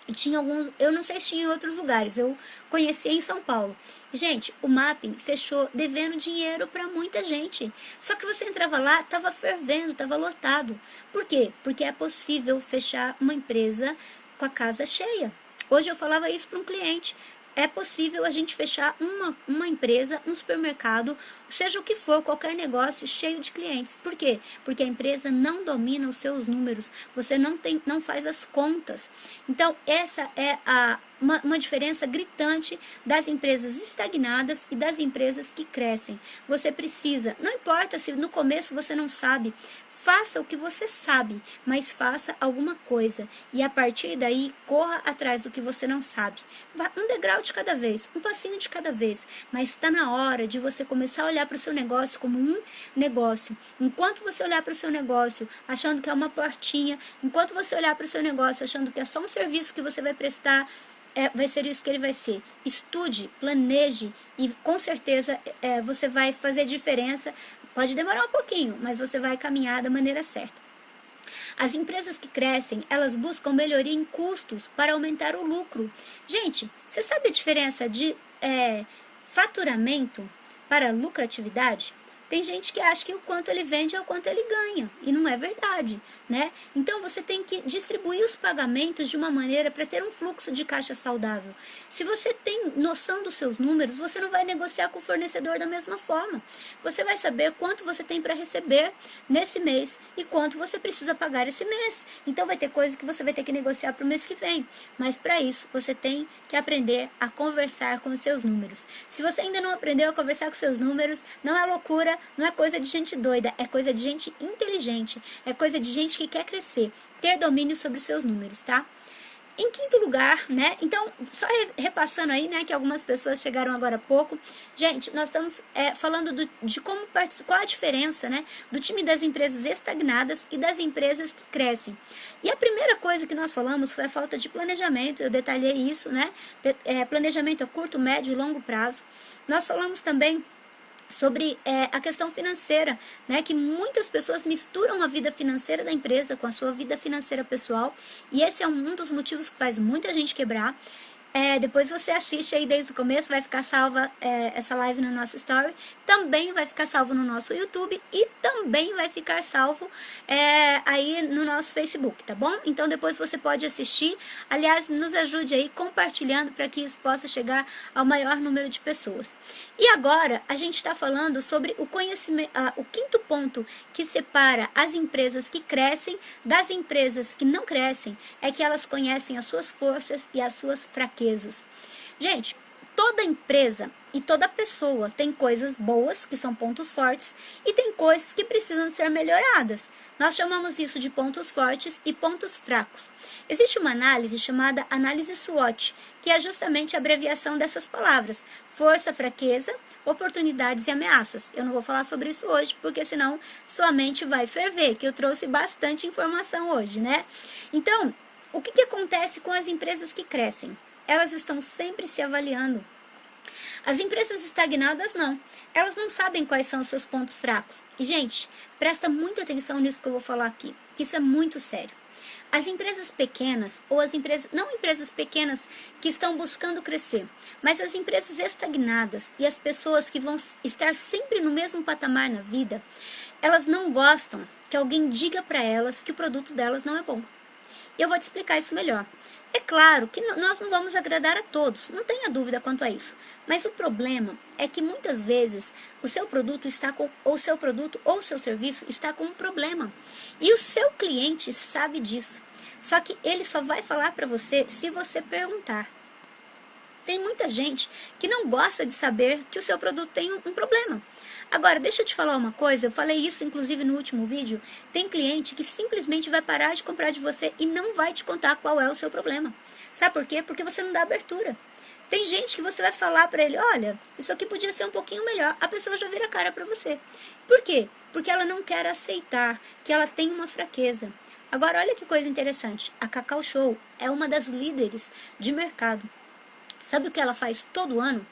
E tinha alguns, eu não sei se tinha em outros lugares, eu conheci em São Paulo. Gente, o Mapping fechou devendo dinheiro para muita gente. Só que você entrava lá, estava fervendo, estava lotado. Por quê? Porque é possível fechar uma empresa com a casa cheia. Hoje eu falava isso para um cliente. É possível a gente fechar uma empresa, um supermercado, seja o que for, qualquer negócio cheio de clientes. Por quê? Porque a empresa não domina os seus números, você não faz as contas. Então, essa é uma diferença gritante das empresas estagnadas e das empresas que crescem. Você precisa, não importa se no começo você não sabe, faça o que você sabe, mas faça alguma coisa. E a partir daí, corra atrás do que você não sabe. Um degrau de cada vez, um passinho de cada vez. Mas está na hora de você começar a olhar para o seu negócio como um negócio. Enquanto você olhar para o seu negócio achando que é uma portinha, enquanto você olhar para o seu negócio achando que é só um serviço que você vai prestar, vai ser isso que ele vai ser. Estude, planeje e com certeza você vai fazer diferença. Pode demorar um pouquinho, mas você vai caminhar da maneira certa. As empresas que crescem, elas buscam melhoria em custos para aumentar o lucro. Gente, você sabe a diferença de faturamento para lucratividade? Tem gente que acha que o quanto ele vende é o quanto ele ganha, e não é verdade, né? Então você tem que distribuir os pagamentos de uma maneira para ter um fluxo de caixa saudável. Se você tem noção dos seus números, você não vai negociar com o fornecedor da mesma forma. Você vai saber quanto você tem para receber nesse mês e quanto você precisa pagar esse mês. Então vai ter coisa que você vai ter que negociar para o mês que vem. Mas para isso você tem que aprender a conversar com os seus números. Se você ainda não aprendeu a conversar com seus números, não é loucura, não é coisa de gente doida, é coisa de gente inteligente, é coisa de gente que quer crescer, ter domínio sobre os seus números, tá? Em quinto lugar, né? Então, só repassando aí, né, que algumas pessoas chegaram agora há pouco. Gente, nós estamos falando de como qual a diferença, né, do time das empresas estagnadas e das empresas que crescem. E a primeira coisa que nós falamos foi a falta de planejamento. Eu detalhei isso, né? Planejamento a curto, médio e longo prazo. Nós falamos também sobre a questão financeira, né, que muitas pessoas misturam a vida financeira da empresa com a sua vida financeira pessoal, e esse é um dos motivos que faz muita gente quebrar. Depois você assiste aí desde o começo, vai ficar salva essa live no nosso story, também vai ficar salvo no nosso YouTube e também vai ficar salvo aí no nosso Facebook, tá bom? Então depois você pode assistir, aliás, nos ajude aí compartilhando para que isso possa chegar ao maior número de pessoas. E agora a gente está falando sobre o conhecimento, o quinto ponto que separa as empresas que crescem das empresas que não crescem, é que elas conhecem as suas forças e as suas fraquezas. Gente, toda empresa e toda pessoa tem coisas boas, que são pontos fortes, e tem coisas que precisam ser melhoradas. Nós chamamos isso de pontos fortes e pontos fracos. Existe uma análise chamada análise SWOT, que é justamente a abreviação dessas palavras: força, fraqueza, oportunidades e ameaças. Eu não vou falar sobre isso hoje, porque senão sua mente vai ferver, que eu trouxe bastante informação hoje, né? Então, o que acontece com as empresas que crescem? Elas estão sempre se avaliando. As empresas estagnadas não. Elas não sabem quais são os seus pontos fracos. E, gente, presta muita atenção nisso que eu vou falar aqui, que isso é muito sério. As empresas pequenas, ou as empresas, não empresas pequenas que estão buscando crescer, mas as empresas estagnadas e as pessoas que vão estar sempre no mesmo patamar na vida, elas não gostam que alguém diga para elas que o produto delas não é bom. E eu vou te explicar isso melhor. É claro que nós não vamos agradar a todos, não tenha dúvida quanto a isso. Mas o problema é que muitas vezes o seu produto ou o seu serviço está com um problema. E o seu cliente sabe disso. Só que ele só vai falar para você se você perguntar. Tem muita gente que não gosta de saber que o seu produto tem um problema. Agora, deixa eu te falar uma coisa, eu falei isso inclusive no último vídeo, tem cliente que simplesmente vai parar de comprar de você e não vai te contar qual é o seu problema. Sabe por quê? Porque você não dá abertura. Tem gente que você vai falar para ele: olha, isso aqui podia ser um pouquinho melhor, a pessoa já vira a cara para você. Por quê? Porque ela não quer aceitar que ela tem uma fraqueza. Agora, olha que coisa interessante, a Cacau Show é uma das líderes de mercado. Sabe o que ela faz todo ano?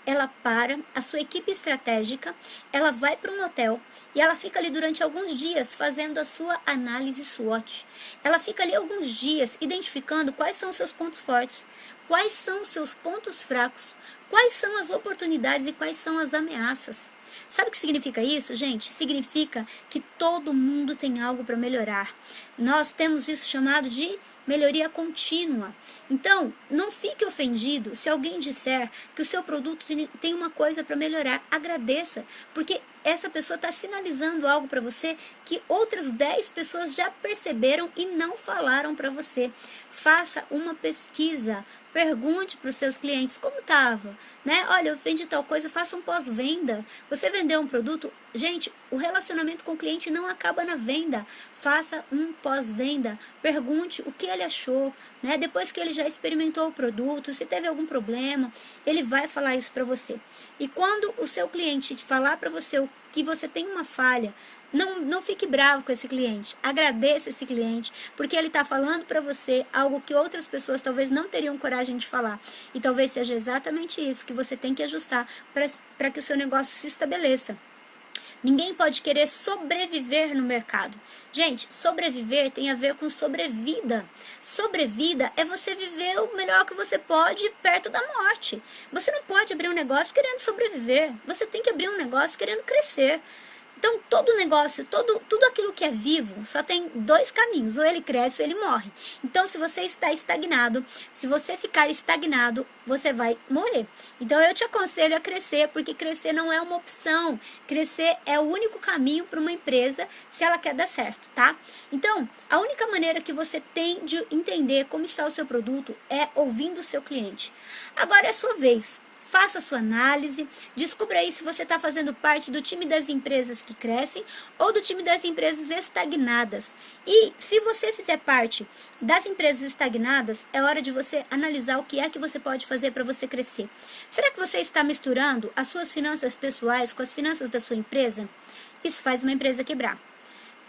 Ela para a sua equipe estratégica, ela vai para um hotel e ela fica ali durante alguns dias fazendo a sua análise SWOT. Ela fica ali alguns dias identificando quais são os seus pontos fortes, quais são os seus pontos fracos, quais são as oportunidades e quais são as ameaças. Sabe o que significa isso, gente? Significa que todo mundo tem algo para melhorar. Nós temos isso chamado de melhoria contínua. Então, não fique ofendido se alguém disser que o seu produto tem uma coisa para melhorar. Agradeça, porque essa pessoa está sinalizando algo para você que outras 10 pessoas já perceberam e não falaram para você. Faça uma pesquisa. Pergunte para os seus clientes como estava, né? Olha, eu vendi tal coisa, faça um pós-venda. Você vendeu um produto? Gente, o relacionamento com o cliente não acaba na venda. Faça um pós-venda. Pergunte o que ele achou, né? Depois que ele já experimentou o produto, se teve algum problema, ele vai falar isso para você. E quando o seu cliente falar para você que você tem uma falha, não fique bravo com esse cliente, agradeça esse cliente, porque ele está falando para você algo que outras pessoas talvez não teriam coragem de falar. E talvez seja exatamente isso que você tem que ajustar para que o seu negócio se estabeleça. Ninguém pode querer sobreviver no mercado. Gente, sobreviver tem a ver com sobrevida. Sobrevida é você viver o melhor que você pode perto da morte. Você não pode abrir um negócio querendo sobreviver. Você tem que abrir um negócio querendo crescer. Então, todo negócio, tudo aquilo que é vivo, só tem dois caminhos, ou ele cresce ou ele morre. Então, se você está estagnado, se você ficar estagnado, você vai morrer. Então, eu te aconselho a crescer, porque crescer não é uma opção. Crescer é o único caminho para uma empresa, se ela quer dar certo, tá? Então, a única maneira que você tem de entender como está o seu produto é ouvindo o seu cliente. Agora é a sua vez. Faça a sua análise, descubra aí se você está fazendo parte do time das empresas que crescem ou do time das empresas estagnadas. E se você fizer parte das empresas estagnadas, é hora de você analisar o que é que você pode fazer para você crescer. Será que você está misturando as suas finanças pessoais com as finanças da sua empresa? Isso faz uma empresa quebrar.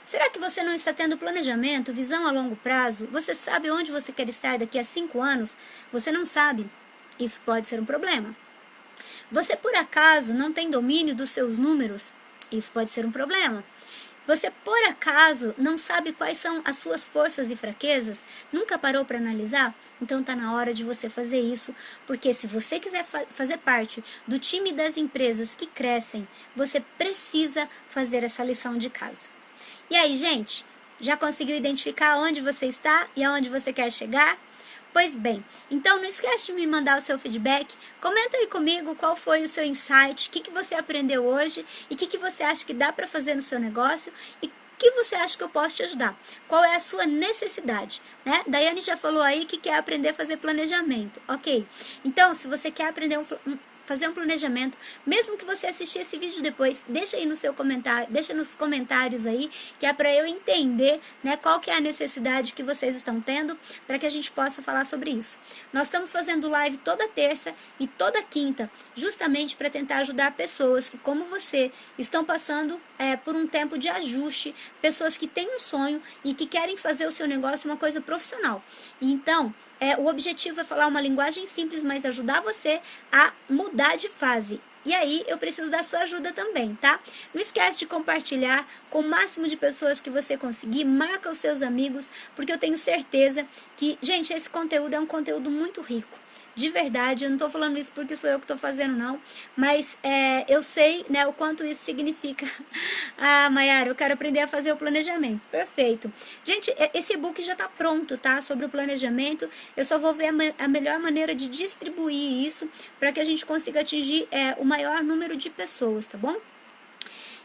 Será que você não está tendo planejamento, visão a longo prazo? Você sabe onde você quer estar daqui a 5 anos? Você não sabe. Isso pode ser um problema. Você, por acaso, não tem domínio dos seus números? Isso pode ser um problema. Você, por acaso, não sabe quais são as suas forças e fraquezas? Nunca parou para analisar? Então está na hora de você fazer isso, porque se você quiser fazer parte do time das empresas que crescem, você precisa fazer essa lição de casa. E aí, gente, já conseguiu identificar onde você está e aonde você quer chegar? Pois bem, então não esquece de me mandar o seu feedback, comenta aí comigo qual foi o seu insight, o que você aprendeu hoje e o que você acha que dá para fazer no seu negócio e o que você acha que eu posso te ajudar, qual é a sua necessidade, né? Daiane já falou aí que quer aprender a fazer planejamento, ok? Então, se você quer aprender fazer um planejamento, mesmo que você assistir esse vídeo depois, deixa aí no seu comentário, deixa nos comentários aí, que é para eu entender, né, qual que é a necessidade que vocês estão tendo, para que a gente possa falar sobre isso. Nós estamos fazendo live toda terça e toda quinta, justamente para tentar ajudar pessoas que, como você, estão passando por um tempo de ajuste, pessoas que têm um sonho e que querem fazer o seu negócio uma coisa profissional. Então, o objetivo é falar uma linguagem simples, mas ajudar você a mudar de fase. E aí, eu preciso da sua ajuda também, tá? Não esquece de compartilhar com o máximo de pessoas que você conseguir. Marca os seus amigos, porque eu tenho certeza que, gente, esse conteúdo é um conteúdo muito rico. De verdade, eu não estou falando isso porque sou eu que estou fazendo, não. Mas eu sei, né, o quanto isso significa. Ah, Mayara, eu quero aprender a fazer o planejamento. Perfeito. Gente, esse e-book já está pronto, tá? Sobre o planejamento. Eu só vou ver a melhor maneira de distribuir isso para que a gente consiga atingir o maior número de pessoas, tá bom?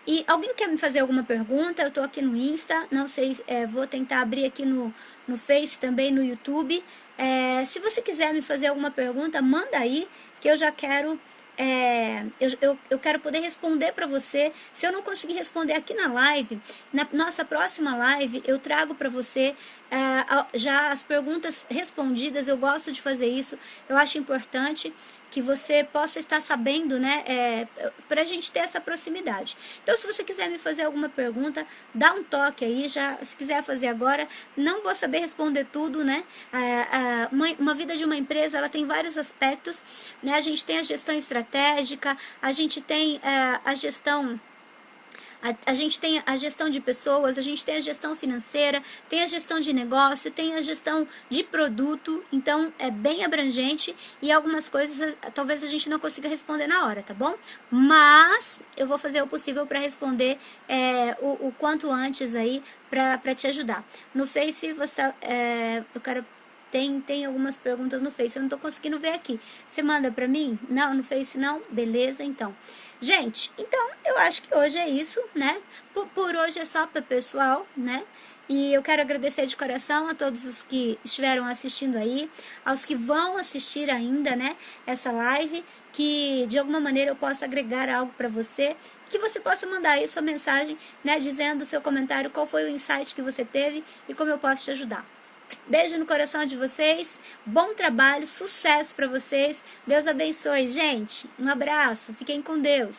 E alguém quer me fazer alguma pergunta? Eu estou aqui no Insta, não sei, vou tentar abrir aqui no Face também, no YouTube. Se você quiser me fazer alguma pergunta, manda aí, que eu já quero, eu quero poder responder para você. Se eu não conseguir responder aqui na live, na nossa próxima live, eu trago para você já as perguntas respondidas. Eu gosto de fazer isso, eu acho importante que você possa estar sabendo, né, para a gente ter essa proximidade. Então, se você quiser me fazer alguma pergunta, dá um toque aí, se quiser fazer agora, não vou saber responder tudo, né, uma vida de uma empresa, ela tem vários aspectos, né, a gente tem a gestão estratégica, a gente tem a gestão... A gente tem a gestão de pessoas, a gente tem a gestão financeira, tem a gestão de negócio, tem a gestão de produto, então é bem abrangente e algumas coisas talvez a gente não consiga responder na hora, tá bom? Mas eu vou fazer o possível para responder o quanto antes aí para te ajudar. No Face, eu quero... Tem algumas perguntas no Face, eu não tô conseguindo ver aqui. Você manda pra mim? Não, no Face não? Beleza, então. Gente, então eu acho que hoje é isso, né? Por hoje é só para pessoal, né? E eu quero agradecer de coração a todos os que estiveram assistindo aí, aos que vão assistir ainda, né? Essa live, que de alguma maneira eu possa agregar algo para você, que você possa mandar aí sua mensagem, né? Dizendo o seu comentário, qual foi o insight que você teve e como eu posso te ajudar. Beijo no coração de vocês, bom trabalho, sucesso para vocês, Deus abençoe, gente, um abraço, fiquem com Deus.